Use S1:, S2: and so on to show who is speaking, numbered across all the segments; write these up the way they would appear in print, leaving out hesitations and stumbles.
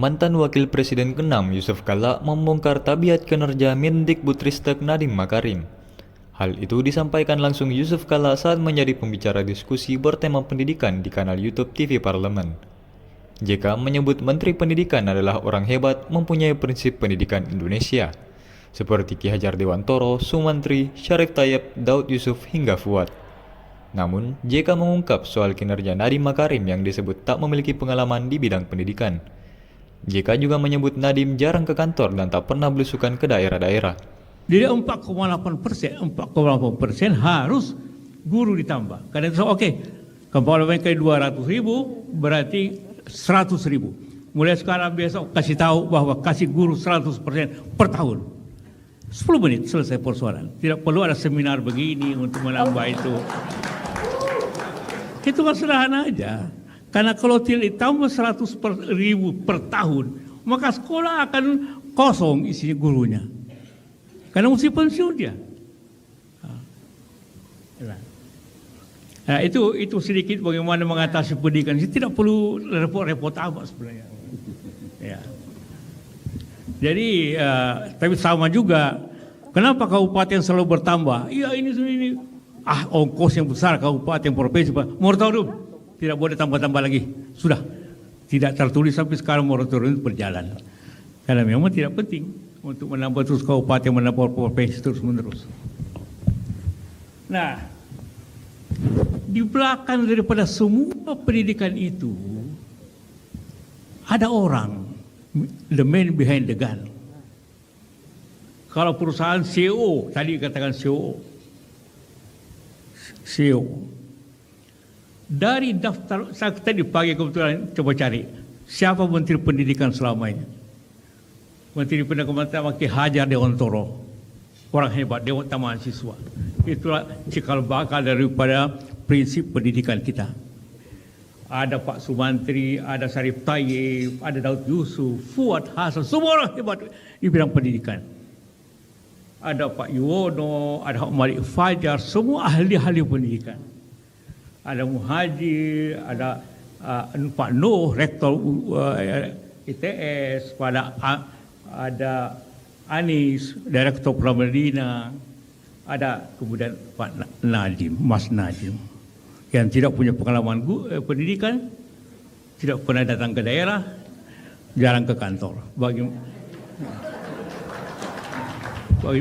S1: Mantan Wakil Presiden ke-6 Yusuf Kalla membongkar tabiat kinerja Mendikbudristek Nadiem Makarim. Hal itu disampaikan langsung Yusuf Kalla saat menjadi pembicara diskusi bertema pendidikan di kanal YouTube TV Parlemen. JK menyebut Menteri Pendidikan adalah orang hebat mempunyai prinsip pendidikan Indonesia, seperti Ki Hajar Dewantoro, Sumantri, Syarif Tayyip, Daud Yusuf hingga Fuad. Namun, JK mengungkap soal kinerja Nadiem Makarim yang disebut tak memiliki pengalaman di bidang pendidikan. JK juga menyebut Nadiem jarang ke kantor dan tak pernah belusukan ke daerah-daerah.
S2: Jadi 4,8% harus guru ditambah. Karena itu oke, kalau mereka 200.000 berarti 100.000. Mulai sekarang besok kasih tahu bahwa kasih guru 100% per tahun. 10 menit selesai persoalan. Tidak perlu ada seminar begini untuk menambah itu. Itu kan sederhana aja. Karena kalau tidak ditambah 100.000 per tahun, maka sekolah akan kosong isinya gurunya. Karena mesti pensiun dia. Nah, itu sedikit bagaimana mengatasi pendidikan. Tidak perlu repot-repot amat sebenarnya. Ya. Jadi, tapi sama juga. Kenapa kabupaten selalu bertambah? Iya ini. Ongkos yang besar kabupaten provinsi. Moratorium tidak boleh tambah-tambah lagi. Sudah tidak tertulis sampai sekarang moratorium berjalan. Karena memang tidak penting untuk menambah terus kabupaten, menambah provinsi terus menerus. Nah, di belakang daripada semua pendidikan itu ada orang, the man behind the gun. Kalau perusahaan CEO, tadi katakan CEO. Dari daftar, saya tadi pagi kebetulan coba cari, siapa Menteri Pendidikan selama ini? Menteri Pendidikan Ki Hajar Dewantoro, orang hebat, Dewan Taman Siswa. Itulah cikal bakal daripada prinsip pendidikan kita. Ada Pak Sumantri, ada Syarif Tayyip, ada Daud Yusuf, Fuad Hasan, semua orang hebat di bidang pendidikan. Ada Pak Yuwono, ada Malik Fajar, semua ahli-ahli pendidikan. Ada Muhajir, ada Pak Nuh, rektor ITS, ada Anis, direktur Pramedina, ada kemudian Pak Nadiem, Mas Nadiem, yang tidak punya pengalaman pendidikan, tidak pernah datang ke daerah, jarang ke kantor.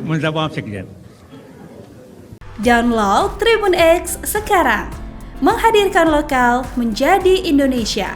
S2: Minta maaf Sekjen.
S3: Download Tribun X sekarang, menghadirkan lokal menjadi Indonesia.